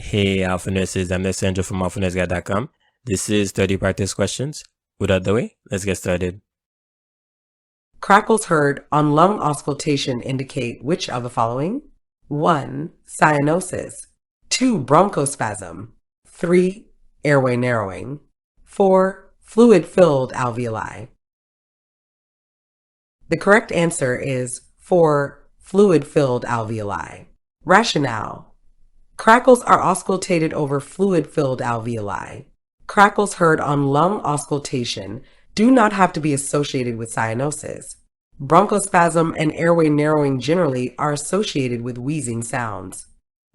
Hey, Alpha Nurses, I'm Licensure from AlphaNurseGuide.com. This is 30 practice questions. Without the way, let's get started. Crackles heard on lung auscultation indicate which of the following? 1. Cyanosis. 2. Bronchospasm. 3. Airway narrowing. 4. Fluid-filled alveoli. The correct answer is 4. Fluid-filled alveoli. Rationale. Crackles are auscultated over fluid-filled alveoli. Crackles heard on lung auscultation do not have to be associated with cyanosis. Bronchospasm and airway narrowing generally are associated with wheezing sounds.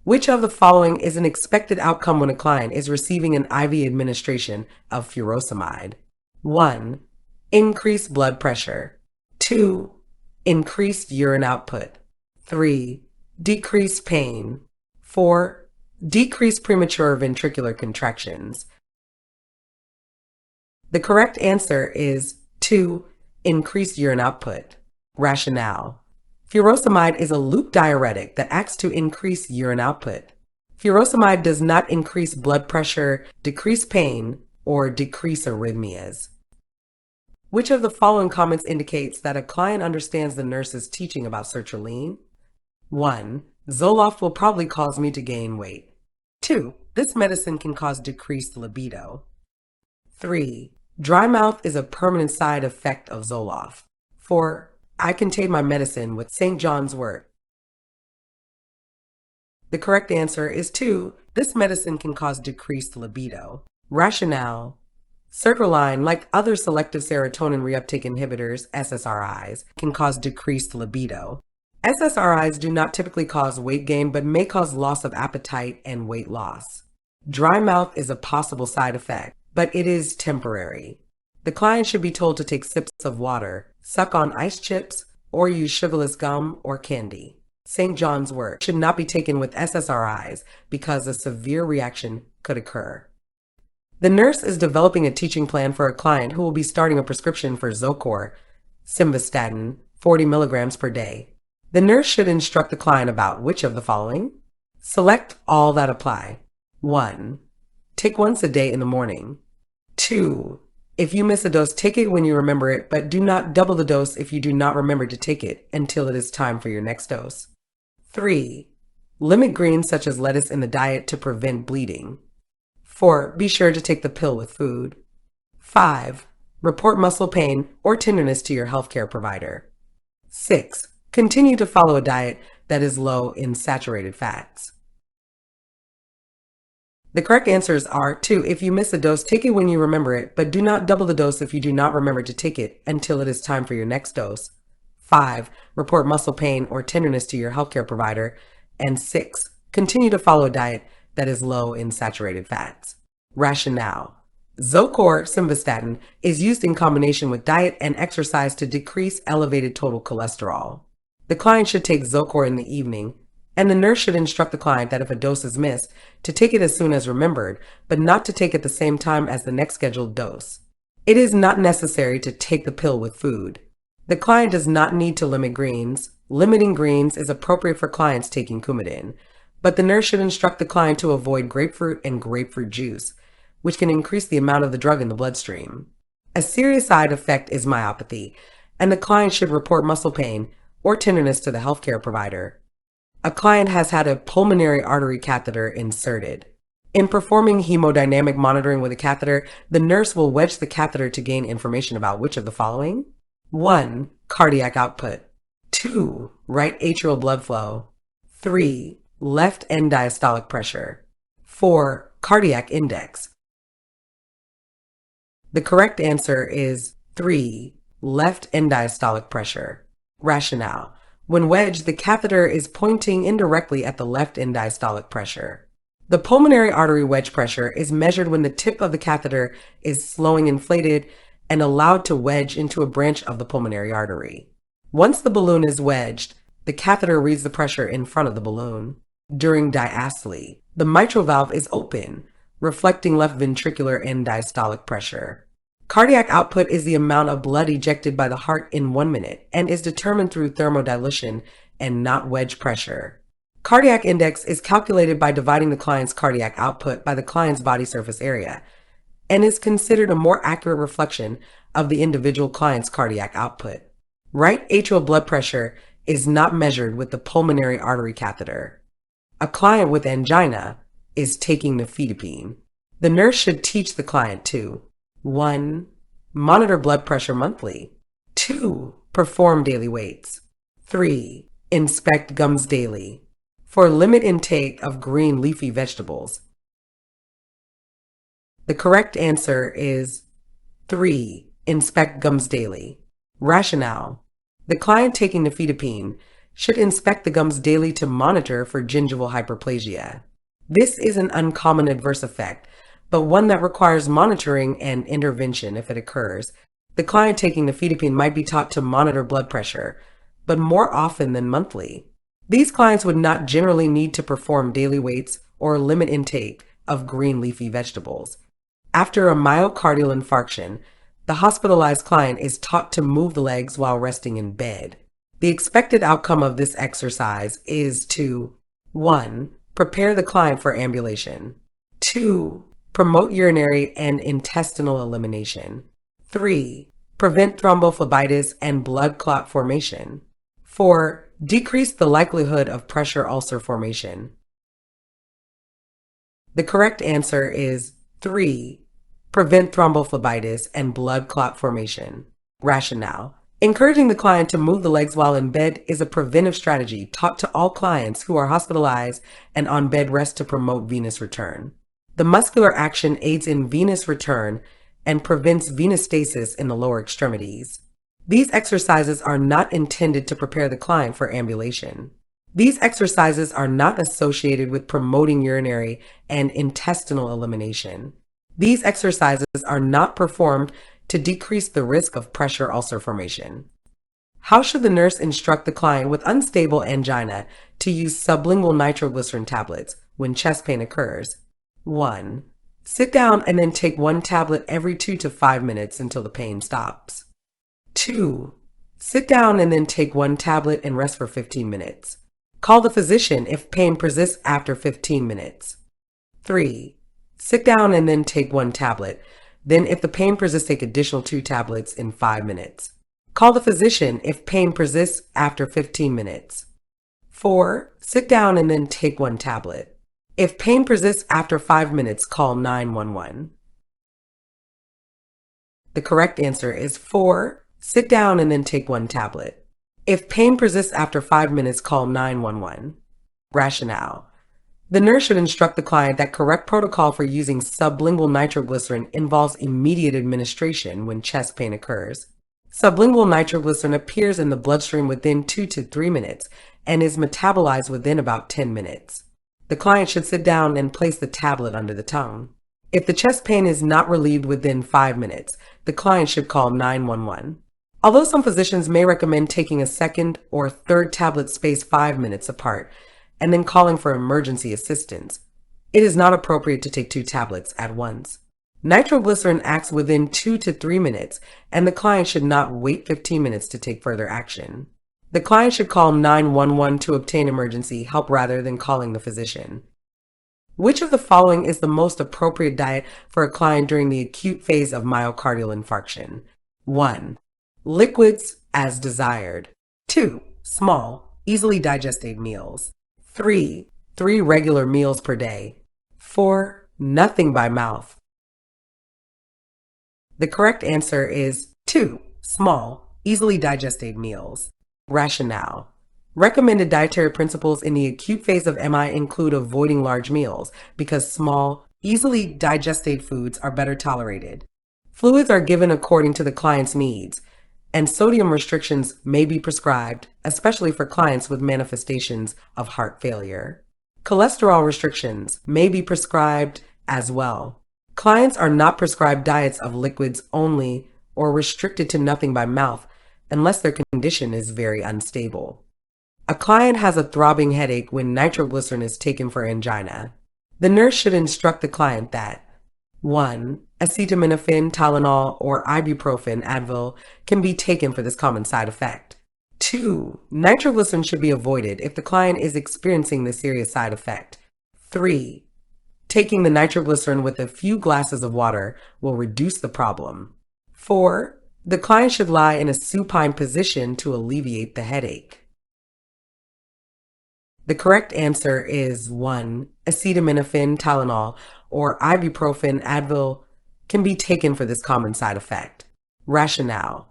Which of the following is an expected outcome when a client is receiving an IV administration of furosemide? 1. Increased blood pressure. 2. Increased urine output. 3. Decreased pain. 4. Decreased premature ventricular contractions. The correct answer is 2. Increased urine output. Rationale. Furosemide is a loop diuretic that acts to increase urine output. Furosemide does not increase blood pressure, decrease pain, or decrease arrhythmias. Which of the following comments indicates that a client understands the nurse's teaching about sertraline? 1. Zoloft will probably cause me to gain weight. 2. This medicine can cause decreased libido. 3. Dry mouth is a permanent side effect of Zoloft. 4. I can take my medicine with St. John's wort. The correct answer is 2. This medicine can cause decreased libido. Rationale. Sertraline, like other selective serotonin reuptake inhibitors, SSRIs, can cause decreased libido. SSRIs do not typically cause weight gain, but may cause loss of appetite and weight loss. Dry mouth is a possible side effect, but it is temporary. The client should be told to take sips of water, suck on ice chips, or use sugarless gum or candy. St. John's wort should not be taken with SSRIs because a severe reaction could occur. The nurse is developing a teaching plan for a client who will be starting a prescription for Zocor, simvastatin, 40 milligrams per day. The nurse should instruct the client about which of the following? Select all that apply. 1. Take once a day in the morning. 2. If you miss a dose, take it when you remember it, but do not double the dose if you do not remember to take it until it is time for your next dose. 3. Limit greens such as lettuce in the diet to prevent bleeding. 4. Be sure to take the pill with food. 5. Report muscle pain or tenderness to your healthcare provider. 6. Continue to follow a diet that is low in saturated fats. The correct answers are 2. If you miss a dose, take it when you remember it, but do not double the dose if you do not remember to take it until it is time for your next dose. 5. Report muscle pain or tenderness to your healthcare provider. And 6. Continue to follow a diet that is low in saturated fats. Rationale. Zocor, simvastatin, is used in combination with diet and exercise to decrease elevated total cholesterol. The client should take Zocor in the evening, and the nurse should instruct the client that if a dose is missed, to take it as soon as remembered, but not to take at the same time as the next scheduled dose. It is not necessary to take the pill with food. The client does not need to limit greens. Limiting greens is appropriate for clients taking Coumadin, but the nurse should instruct the client to avoid grapefruit and grapefruit juice, which can increase the amount of the drug in the bloodstream. A serious side effect is myopathy, and the client should report muscle pain or tenderness to the healthcare provider. A client has had a pulmonary artery catheter inserted. In performing hemodynamic monitoring with a catheter, the nurse will wedge the catheter to gain information about which of the following? 1. Cardiac output. 2. Right atrial blood flow. 3. Left end diastolic pressure. 4. Cardiac index. The correct answer is 3. Left end diastolic pressure. Rationale. When wedged, the catheter is pointing indirectly at the left end diastolic pressure. The pulmonary artery wedge pressure is measured when the tip of the catheter is slowing inflated and allowed to wedge into a branch of the pulmonary artery. Once the balloon is wedged, the catheter reads the pressure in front of the balloon. During diastole, the mitral valve is open, reflecting left ventricular end diastolic pressure. Cardiac output is the amount of blood ejected by the heart in 1 minute and is determined through thermodilution and not wedge pressure. Cardiac index is calculated by dividing the client's cardiac output by the client's body surface area and is considered a more accurate reflection of the individual client's cardiac output. Right atrial blood pressure is not measured with the pulmonary artery catheter. A client with angina is taking nifedipine. The nurse should teach the client to 1. Monitor blood pressure monthly. 2. Perform daily weights. 3. Inspect gums daily. 4. Limit intake of green leafy vegetables. The correct answer is 3. Inspect gums daily. Rationale. The client taking nifedipine should inspect the gums daily to monitor for gingival hyperplasia. This is an uncommon adverse effect, but one that requires monitoring and intervention if it occurs. The client taking nifedipine might be taught to monitor blood pressure, but more often than monthly. These clients would not generally need to perform daily weights or limit intake of green leafy vegetables. After a myocardial infarction, the hospitalized client is taught to move the legs while resting in bed. The expected outcome of this exercise is to 1. Prepare the client for ambulation. 2. Promote urinary and intestinal elimination. 3. Prevent thrombophlebitis and blood clot formation. 4. Decrease the likelihood of pressure ulcer formation. The correct answer is 3. Prevent thrombophlebitis and blood clot formation. Rationale. Encouraging the client to move the legs while in bed is a preventive strategy taught to all clients who are hospitalized and on bed rest to promote venous return. The muscular action aids in venous return and prevents venous stasis in the lower extremities. These exercises are not intended to prepare the client for ambulation. These exercises are not associated with promoting urinary and intestinal elimination. These exercises are not performed to decrease the risk of pressure ulcer formation. How should the nurse instruct the client with unstable angina to use sublingual nitroglycerin tablets when chest pain occurs? 1. Sit down and then take 1 tablet every 2 to 5 minutes until the pain stops. 2. Sit down and then take 1 tablet and rest for 15 minutes. Call the physician if pain persists after 15 minutes. 3. Sit down and then take 1 tablet. Then if the pain persists, take additional 2 tablets in 5 minutes. Call the physician if pain persists after 15 minutes. 4. Sit down and then take 1 tablet. If pain persists after 5 minutes, call 911. The correct answer is 4. Sit down and then take 1 tablet. If pain persists after 5 minutes, call 911. Rationale. The nurse should instruct the client that correct protocol for using sublingual nitroglycerin involves immediate administration when chest pain occurs. Sublingual nitroglycerin appears in the bloodstream within 2 to 3 minutes and is metabolized within about 10 minutes. The client should sit down and place the tablet under the tongue. If the chest pain is not relieved within 5 minutes, the client should call 911. Although some physicians may recommend taking a second or third tablet spaced 5 minutes apart and then calling for emergency assistance, it is not appropriate to take 2 tablets at once. Nitroglycerin acts within 2 to 3 minutes, and the client should not wait 15 minutes to take further action. The client should call 911 to obtain emergency help rather than calling the physician. Which of the following is the most appropriate diet for a client during the acute phase of myocardial infarction? 1. Liquids as desired. 2. Small, easily digested meals. 3. 3 regular meals per day. 4. Nothing by mouth. The correct answer is 2. Small, easily digested meals. Rationale. Recommended dietary principles in the acute phase of MI include avoiding large meals because small, easily digested foods are better tolerated. Fluids are given according to the client's needs, and sodium restrictions may be prescribed, especially for clients with manifestations of heart failure. Cholesterol restrictions may be prescribed as well. Clients are not prescribed diets of liquids only or restricted to nothing by mouth unless their condition is very unstable. A client has a throbbing headache when nitroglycerin is taken for angina. The nurse should instruct the client that 1. Acetaminophen, Tylenol, or ibuprofen, Advil can be taken for this common side effect. 2. Nitroglycerin should be avoided if the client is experiencing this serious side effect. 3. Taking the nitroglycerin with a few glasses of water will reduce the problem. 4. The client should lie in a supine position to alleviate the headache. The correct answer is 1. Acetaminophen, Tylenol, or ibuprofen, Advil can be taken for this common side effect. Rationale.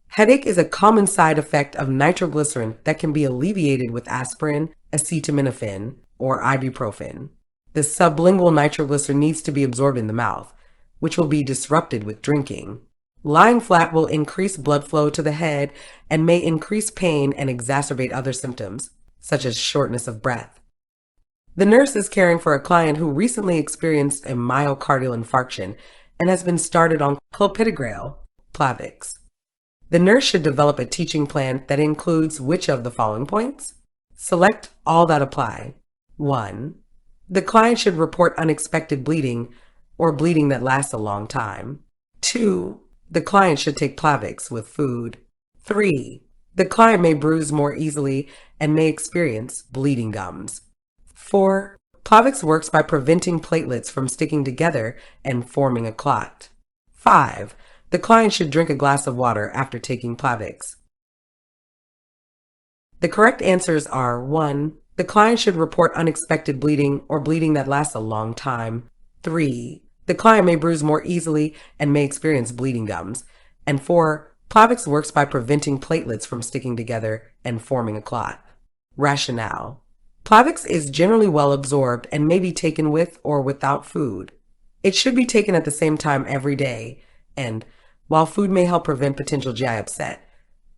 Headache is a common side effect of nitroglycerin that can be alleviated with aspirin, acetaminophen, or ibuprofen. The sublingual nitroglycerin needs to be absorbed in the mouth, which will be disrupted with drinking. Lying flat will increase blood flow to the head and may increase pain and exacerbate other symptoms, such as shortness of breath. The nurse is caring for a client who recently experienced a myocardial infarction and has been started on clopidogrel, Plavix. The nurse should develop a teaching plan that includes which of the following points? Select all that apply. 1. The client should report unexpected bleeding or bleeding that lasts a long time. 2. The client should take Plavix with food. 3. The client may bruise more easily and may experience bleeding gums. 4. Plavix works by preventing platelets from sticking together and forming a clot. 5. The client should drink a glass of water after taking Plavix. The correct answers are 1. The client should report unexpected bleeding or bleeding that lasts a long time. 3. The client may bruise more easily and may experience bleeding gums. And 4. Plavix works by preventing platelets from sticking together and forming a clot. Rationale. Plavix is generally well absorbed and may be taken with or without food. It should be taken at the same time every day, and while food may help prevent potential GI upset,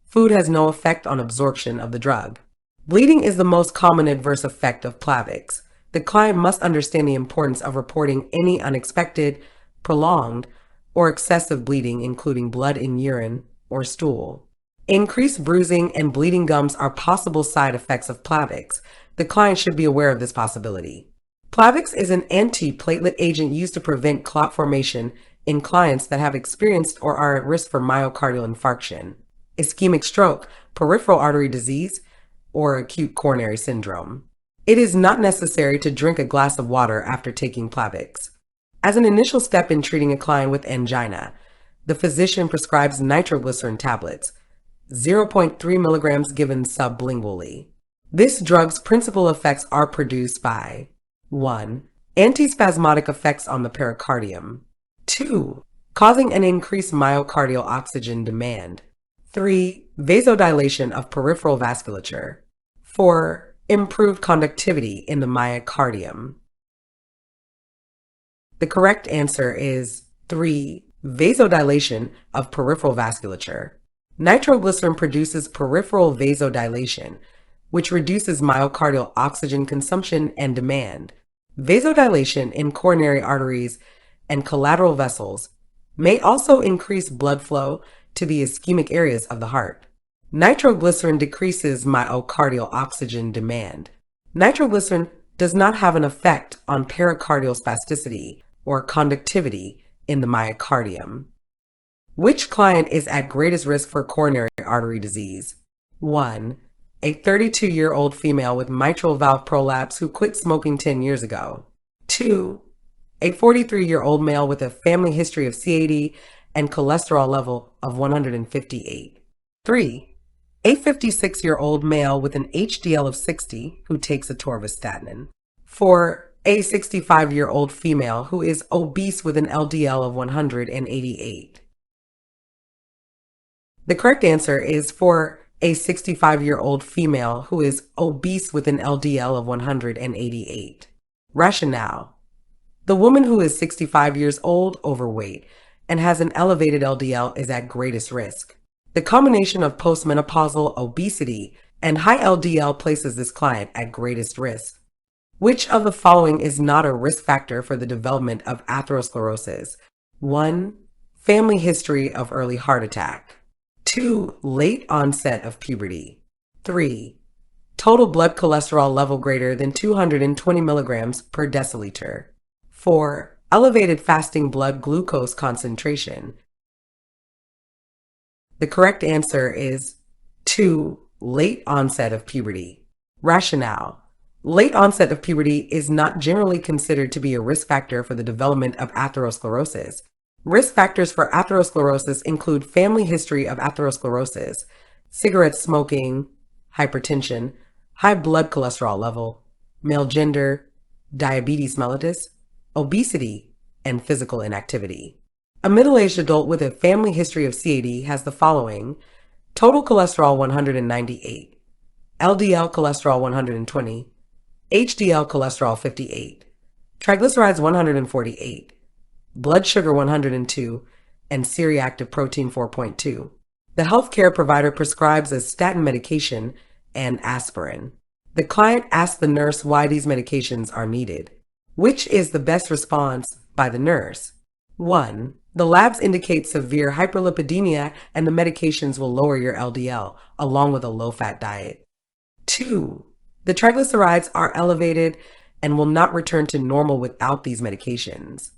food has no effect on absorption of the drug. Bleeding is the most common adverse effect of Plavix. The client must understand the importance of reporting any unexpected, prolonged, or excessive bleeding, including blood in urine or stool. Increased bruising and bleeding gums are possible side effects of Plavix. The client should be aware of this possibility. Plavix is an antiplatelet agent used to prevent clot formation in clients that have experienced or are at risk for myocardial infarction, ischemic stroke, peripheral artery disease, or acute coronary syndrome. It is not necessary to drink a glass of water after taking Plavix. As an initial step in treating a client with angina, the physician prescribes nitroglycerin tablets, 0.3 milligrams given sublingually. This drug's principal effects are produced by 1. Antispasmodic effects on the pericardium. 2. Causing an increased myocardial oxygen demand. 3. Vasodilation of peripheral vasculature. 4. Improved conductivity in the myocardium. The correct answer is 3. Vasodilation of peripheral vasculature. Nitroglycerin produces peripheral vasodilation, which reduces myocardial oxygen consumption and demand. Vasodilation in coronary arteries and collateral vessels may also increase blood flow to the ischemic areas of the heart. Nitroglycerin decreases myocardial oxygen demand. Nitroglycerin does not have an effect on pericardial spasticity or conductivity in the myocardium. Which client is at greatest risk for coronary artery disease? 1. A 32-year-old female with mitral valve prolapse who quit smoking 10 years ago. 2. A 43-year-old male with a family history of CAD and cholesterol level of 158. 3. A 56-year-old male with an HDL of 60 who takes atorvastatin. 4. A 65-year-old female who is obese with an LDL of 188. The correct answer is for a 65-year-old female who is obese with an LDL of 188. Rationale. The woman who is 65 years old, overweight, and has an elevated LDL is at greatest risk. The combination of postmenopausal obesity and high LDL places this client at greatest risk. Which of the following is not a risk factor for the development of atherosclerosis? 1. Family history of early heart attack. 2. Late onset of puberty. 3. Total blood cholesterol level greater than 220 milligrams per deciliter. 4. Elevated fasting blood glucose concentration. The correct answer is 2. late onset of puberty. Rationale. Late onset of puberty is not generally considered to be a risk factor for the development of atherosclerosis. Risk factors for atherosclerosis include family history of atherosclerosis, cigarette smoking, hypertension, high blood cholesterol level, male gender, diabetes mellitus, obesity, and physical inactivity. A middle-aged adult with a family history of CAD has the following: total cholesterol 198, LDL cholesterol 120, HDL cholesterol 58, triglycerides 148, blood sugar 102, and C-reactive protein 4.2. The healthcare provider prescribes a statin medication and aspirin. The client asks the nurse why these medications are needed. Which is the best response by the nurse? 1. The labs indicate severe hyperlipidemia and the medications will lower your LDL along with a low-fat diet. 2. The triglycerides are elevated and will not return to normal without these medications.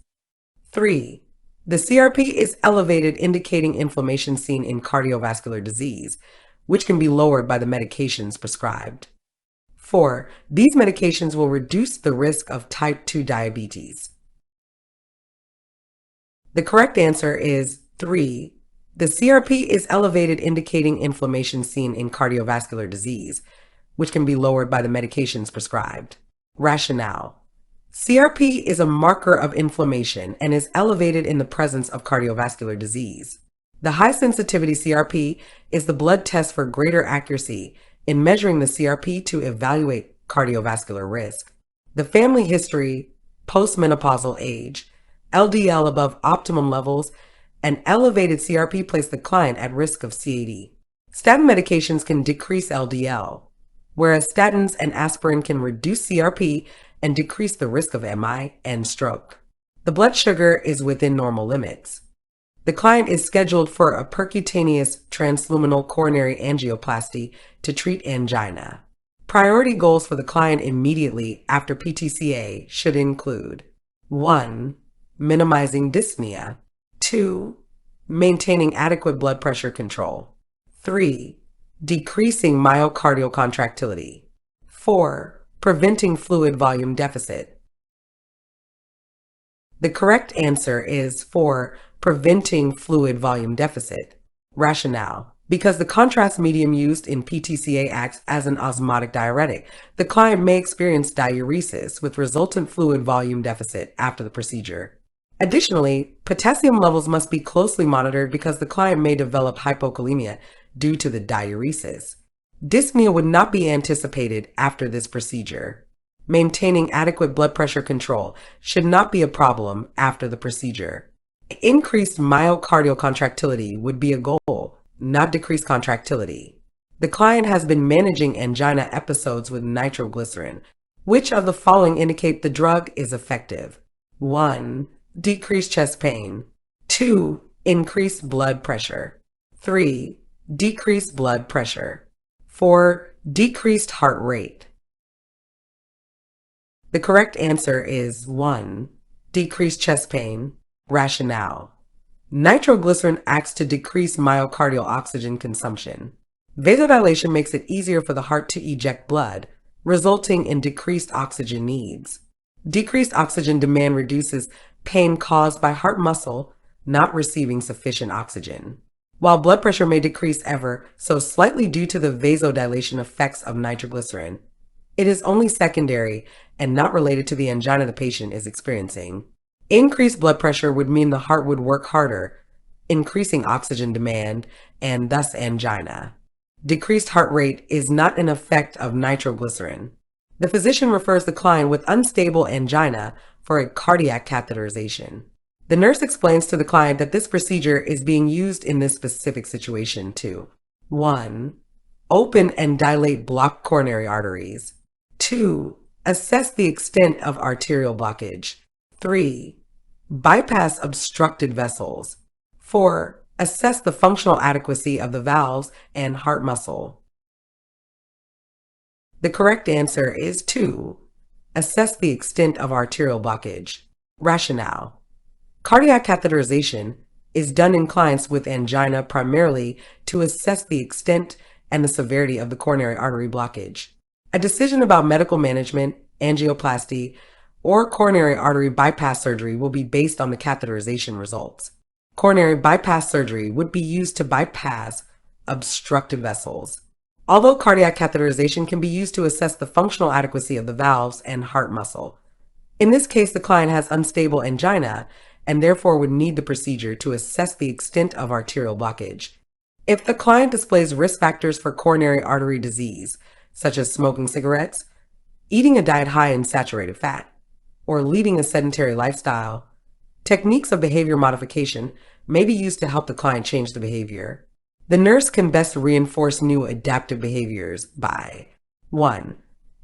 3. The CRP is elevated, indicating inflammation seen in cardiovascular disease, which can be lowered by the medications prescribed. 4. These medications will reduce the risk of type 2 diabetes. The correct answer is 3. The CRP is elevated, indicating inflammation seen in cardiovascular disease, which can be lowered by the medications prescribed. Rationale. CRP is a marker of inflammation and is elevated in the presence of cardiovascular disease. The high sensitivity CRP is the blood test for greater accuracy in measuring the CRP to evaluate cardiovascular risk. The family history, postmenopausal age, LDL above optimum levels, and elevated CRP place the client at risk of CAD. Statin medications can decrease LDL, whereas statins and aspirin can reduce CRP and decrease the risk of MI and stroke. The blood sugar is within normal limits. The client is scheduled for a percutaneous transluminal coronary angioplasty to treat angina. Priority goals for the client immediately after PTCA should include: 1. Minimizing dyspnea. 2. Maintaining adequate blood pressure control. 3. Decreasing myocardial contractility. 4. Preventing fluid volume deficit. The correct answer is 4. Preventing fluid volume deficit. Rationale. Because the contrast medium used in PTCA acts as an osmotic diuretic, the client may experience diuresis with resultant fluid volume deficit after the procedure. Additionally, potassium levels must be closely monitored because the client may develop hypokalemia due to the diuresis. Dyspnea would not be anticipated after this procedure. Maintaining adequate blood pressure control should not be a problem after the procedure. Increased myocardial contractility would be a goal, not decreased contractility. The client has been managing angina episodes with nitroglycerin. Which of the following indicate the drug is effective? 1. Decreased chest pain. 2. Increased blood pressure. 3. Decreased blood pressure. 4. Decreased heart rate. The correct answer is 1. Decreased chest pain. Rationale. Nitroglycerin acts to decrease myocardial oxygen consumption. Vasodilation makes it easier for the heart to eject blood, resulting in decreased oxygen needs. Decreased oxygen demand reduces pain caused by heart muscle not receiving sufficient oxygen. While blood pressure may decrease ever so slightly due to the vasodilation effects of nitroglycerin, it is only secondary and not related to the angina the patient is experiencing. Increased blood pressure would mean the heart would work harder, increasing oxygen demand and thus angina. Decreased heart rate is not an effect of nitroglycerin. The physician refers the client with unstable angina for a cardiac catheterization. The nurse explains to the client that this procedure is being used in this specific situation to: 1. Open and dilate blocked coronary arteries. 2. Assess the extent of arterial blockage. 3. Bypass obstructed vessels. 4. Assess the functional adequacy of the valves and heart muscle. The correct answer is 2. Assess the extent of arterial blockage. Rationale. Cardiac catheterization is done in clients with angina primarily to assess the extent and the severity of the coronary artery blockage. A decision about medical management, angioplasty, or coronary artery bypass surgery will be based on the catheterization results. Coronary bypass surgery would be used to bypass obstructive vessels. Although cardiac catheterization can be used to assess the functional adequacy of the valves and heart muscle. In this case, the client has unstable angina and therefore would need the procedure to assess the extent of arterial blockage. If the client displays risk factors for coronary artery disease, such as smoking cigarettes, eating a diet high in saturated fat, or leading a sedentary lifestyle, techniques of behavior modification may be used to help the client change the behavior. The nurse can best reinforce new adaptive behaviors by 1.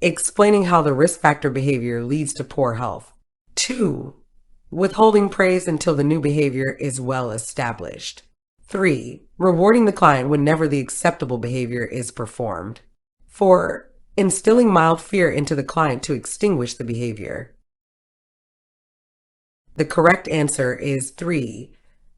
Explaining how the risk factor behavior leads to poor health. 2. Withholding praise until the new behavior is well established. 3. Rewarding the client whenever the acceptable behavior is performed. 4. Instilling mild fear into the client to extinguish the behavior. The correct answer is 3.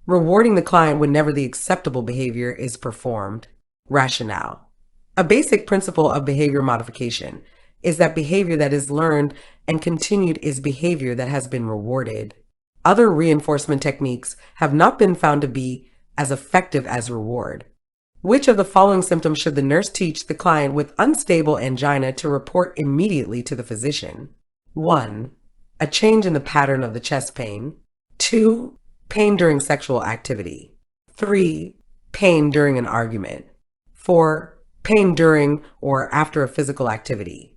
Rewarding the client whenever the acceptable behavior is performed. Rationale. A basic principle of behavior modification is that behavior that is learned and continued is behavior that has been rewarded. Other reinforcement techniques have not been found to be as effective as reward. Which of the following symptoms should the nurse teach the client with unstable angina to report immediately to the physician? 1. A change in the pattern of the chest pain. 2. Pain during sexual activity. 3. Pain during an argument. 4. Pain during or after a physical activity.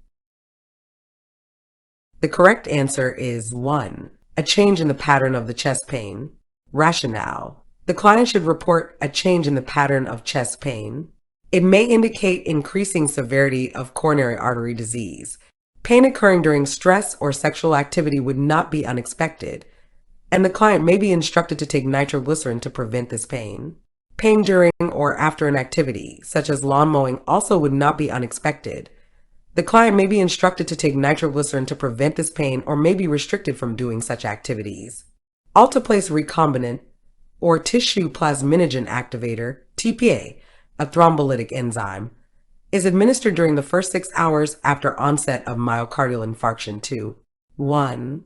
The correct answer is 1. A change in the pattern of the chest pain. Rationale. The client should report a change in the pattern of chest pain. It may indicate increasing severity of coronary artery disease. Pain occurring during stress or sexual activity would not be unexpected, and the client may be instructed to take nitroglycerin to prevent this pain. Pain during or after an activity, such as lawn mowing, also would not be unexpected. The client may be instructed to take nitroglycerin to prevent this pain or may be restricted from doing such activities. Alteplase recombinant or tissue plasminogen activator, TPA, a thrombolytic enzyme, is administered during the first 6 hours after onset of myocardial infarction to 1.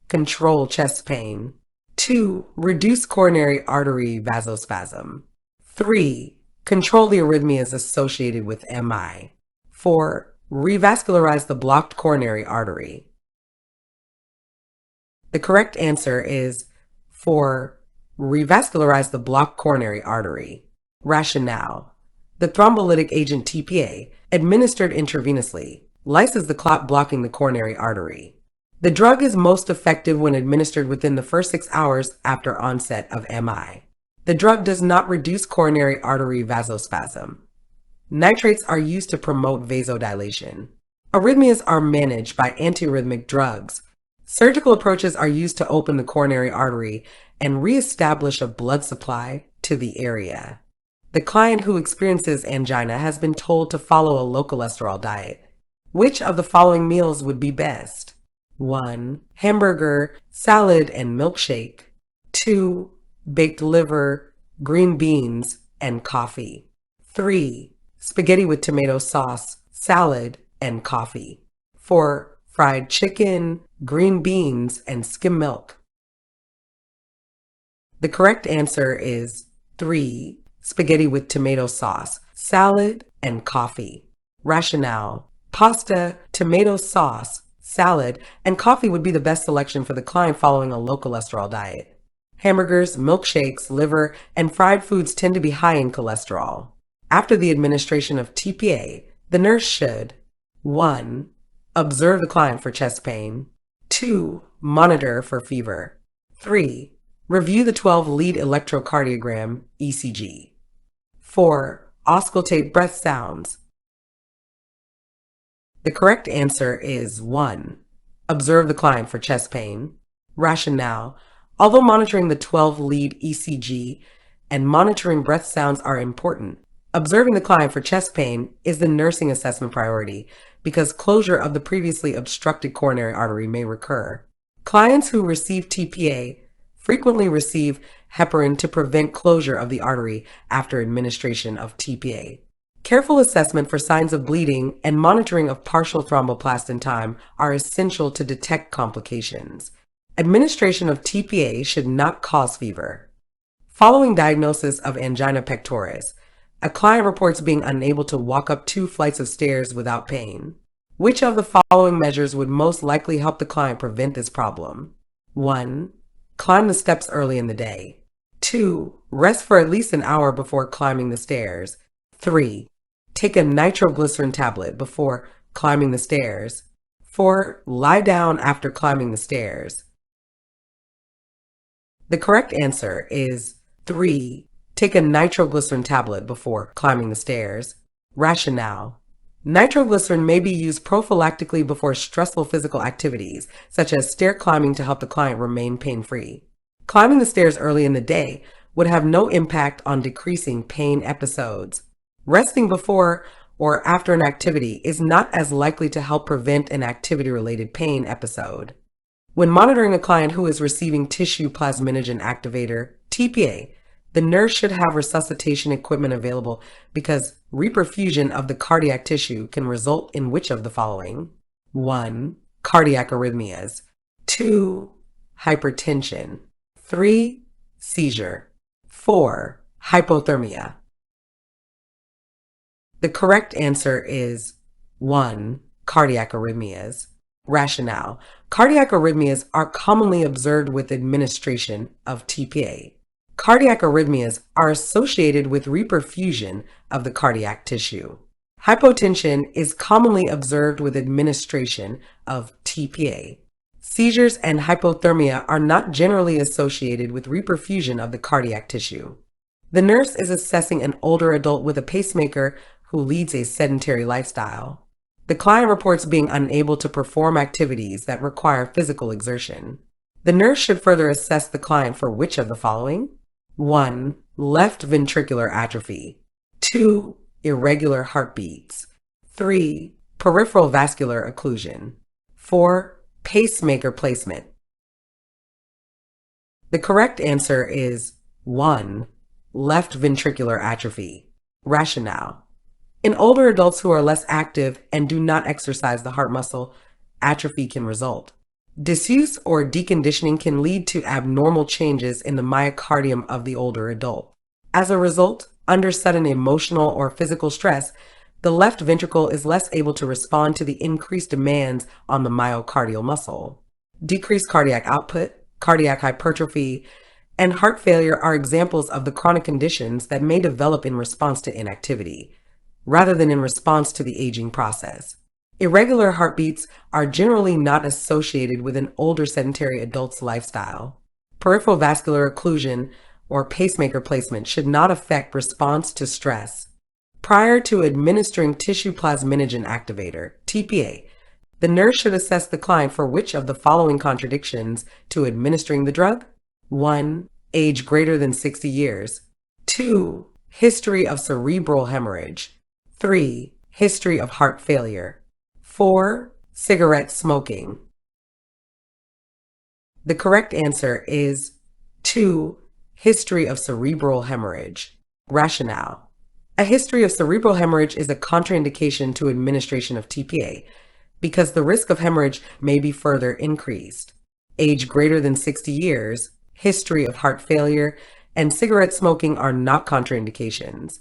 Control chest pain. 2. Reduce coronary artery vasospasm. 3. Control the arrhythmias associated with MI. 4. Revascularize the blocked coronary artery. The correct answer is 4. Revascularize the blocked coronary artery. Rationale. The thrombolytic agent TPA, administered intravenously, lyses the clot blocking the coronary artery. The drug is most effective when administered within the first 6 hours after onset of MI. The drug does not reduce coronary artery vasospasm. Nitrates are used to promote vasodilation. Arrhythmias are managed by antiarrhythmic drugs. Surgical approaches are used to open the coronary artery and reestablish a blood supply to the area. The client who experiences angina has been told to follow a low cholesterol diet. Which of the following meals would be best? 1. Hamburger, salad, and milkshake. 2. Baked liver, green beans, and coffee. 3. Spaghetti with tomato sauce, salad, and coffee. 4. Fried chicken, green beans, and skim milk. The correct answer is 3. Spaghetti with tomato sauce, salad, and coffee. Rationale. Pasta, tomato sauce, salad, and coffee would be the best selection for the client following a low cholesterol diet. Hamburgers, milkshakes, liver, and fried foods tend to be high in cholesterol. After the administration of TPA, the nurse should 1. Observe the client for chest pain. 2. Monitor for fever. 3. Review the 12-lead electrocardiogram, ECG. 4. Auscultate breath sounds. The correct answer is 1. Observe the client for chest pain. Rationale. Although monitoring the 12-lead ECG and monitoring breath sounds are important, observing the client for chest pain is the nursing assessment priority because closure of the previously obstructed coronary artery may recur. Clients who receive TPA frequently receive heparin to prevent closure of the artery after administration of TPA. Careful assessment for signs of bleeding and monitoring of partial thromboplast in time are essential to detect complications. Administration of TPA should not cause fever. Following diagnosis of angina pectoris, a client reports being unable to walk up 2 flights of stairs without pain. Which of the following measures would most likely help the client prevent this problem? 1. Climb the steps early in the day. 2. Rest for at least an hour before climbing the stairs. 3. Take a nitroglycerin tablet before climbing the stairs. 4. Lie down after climbing the stairs. The correct answer is 3. Take a nitroglycerin tablet before climbing the stairs. Rationale. Nitroglycerin may be used prophylactically before stressful physical activities, such as stair climbing, to help the client remain pain-free. Climbing the stairs early in the day would have no impact on decreasing pain episodes. Resting before or after an activity is not as likely to help prevent an activity-related pain episode. When monitoring a client who is receiving tissue plasminogen activator, TPA, the nurse should have resuscitation equipment available because reperfusion of the cardiac tissue can result in which of the following? 1. Cardiac arrhythmias. 2. Hypertension. 3. Seizure. 4. Hypothermia. The correct answer is 1. Cardiac arrhythmias. Rationale. Cardiac arrhythmias are commonly observed with administration of TPA. Cardiac arrhythmias are associated with reperfusion of the cardiac tissue. Hypotension is commonly observed with administration of TPA. Seizures and hypothermia are not generally associated with reperfusion of the cardiac tissue. The nurse is assessing an older adult with a pacemaker who leads a sedentary lifestyle. The client reports being unable to perform activities that require physical exertion. The nurse should further assess the client for which of the following? 1. Left ventricular atrophy. 2. Irregular heartbeats. 3. Peripheral vascular occlusion. 4. Pacemaker placement. The correct answer is 1. Left ventricular atrophy. Rationale. In older adults who are less active and do not exercise the heart muscle, atrophy can result. Disuse or deconditioning can lead to abnormal changes in the myocardium of the older adult. As a result, under sudden emotional or physical stress, the left ventricle is less able to respond to the increased demands on the myocardial muscle. Decreased cardiac output, cardiac hypertrophy, and heart failure are examples of the chronic conditions that may develop in response to inactivity, rather than in response to the aging process. Irregular heartbeats are generally not associated with an older sedentary adult's lifestyle. Peripheral vascular occlusion or pacemaker placement should not affect response to stress. Prior to administering tissue plasminogen activator, TPA, the nurse should assess the client for which of the following contradictions to administering the drug? 1. Age greater than 60 years. 2. History of cerebral hemorrhage. 3. History of heart failure. 4. Cigarette smoking. The correct answer is 2. History of cerebral hemorrhage. Rationale. A history of cerebral hemorrhage is a contraindication to administration of TPA because the risk of hemorrhage may be further increased. Age greater than 60 years, history of heart failure, and cigarette smoking are not contraindications.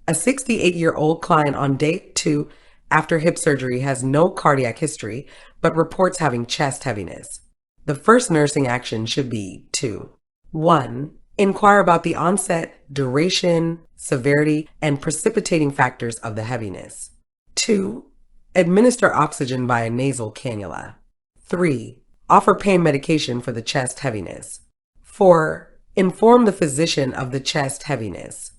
A 68-year-old client on day 2 after hip surgery has no cardiac history, but reports having chest heaviness. The first nursing action should be to 1. Inquire about the onset, duration, severity, and precipitating factors of the heaviness. 2. Administer oxygen by a nasal cannula. 3. Offer pain medication for the chest heaviness. 4. Inform the physician of the chest heaviness.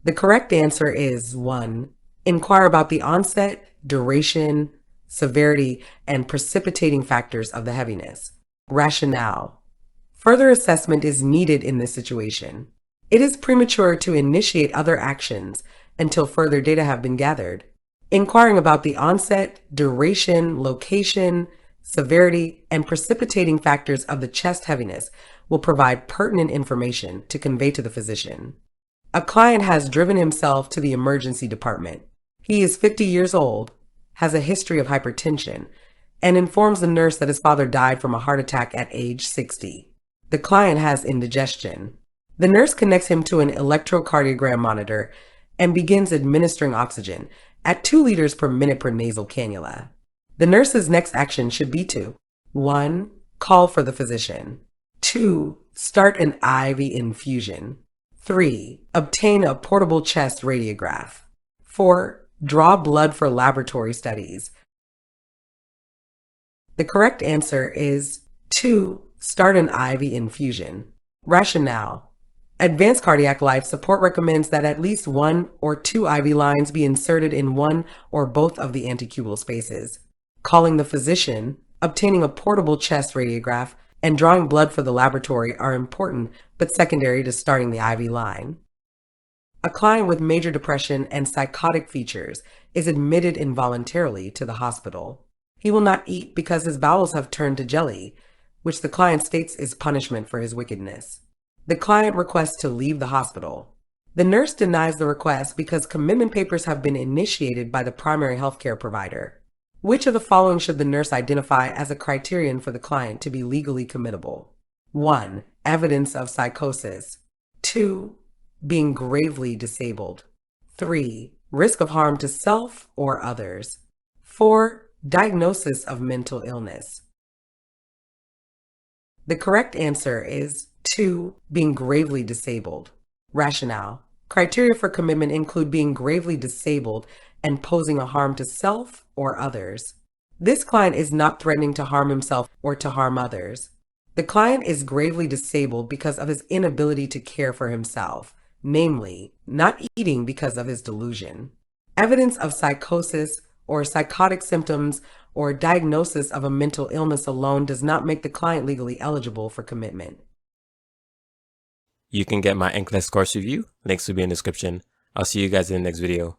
The correct answer is 1. Inquire about the onset, duration, severity, and precipitating factors of the heaviness. Rationale. Further assessment is needed in this situation. It is premature to initiate other actions until further data have been gathered. Inquiring about the onset, duration, location, severity, and precipitating factors of the chest heaviness will provide pertinent information to convey to the physician. A client has driven himself to the emergency department. He is 50 years old, has a history of hypertension, and informs the nurse that his father died from a heart attack at age 60. The client has indigestion. The nurse connects him to an electrocardiogram monitor and begins administering oxygen at 2 liters per minute per nasal cannula. The nurse's next action should be to 1. Call for the physician. 2. Start an IV infusion. 3. Obtain a portable chest radiograph. 4. Draw blood for laboratory studies. The correct answer is 2. Start an IV infusion. Rationale. Advanced Cardiac Life Support recommends that at least 1 or 2 IV lines be inserted in one or both of the antecubital spaces. Calling the physician, obtaining a portable chest radiograph, and drawing blood for the laboratory are important but secondary to starting the IV line. A client with major depression and psychotic features is admitted involuntarily to the hospital. He will not eat because his bowels have turned to jelly, which the client states is punishment for his wickedness. The client requests to leave the hospital. The nurse denies the request because commitment papers have been initiated by the primary healthcare provider. Which of the following should the nurse identify as a criterion for the client to be legally committable? 1. Evidence of psychosis. 2. Being gravely disabled. 3. Risk of harm to self or others. 4. Diagnosis of mental illness. The correct answer is 2. Being gravely disabled. Rationale. Criteria for commitment include being gravely disabled and posing a harm to self or others. This client is not threatening to harm himself or to harm others. The client is gravely disabled because of his inability to care for himself, namely, not eating because of his delusion. Evidence of psychosis or psychotic symptoms or diagnosis of a mental illness alone does not make the client legally eligible for commitment. You can get my NCLEX course review. Links will be in the description. I'll see you guys in the next video.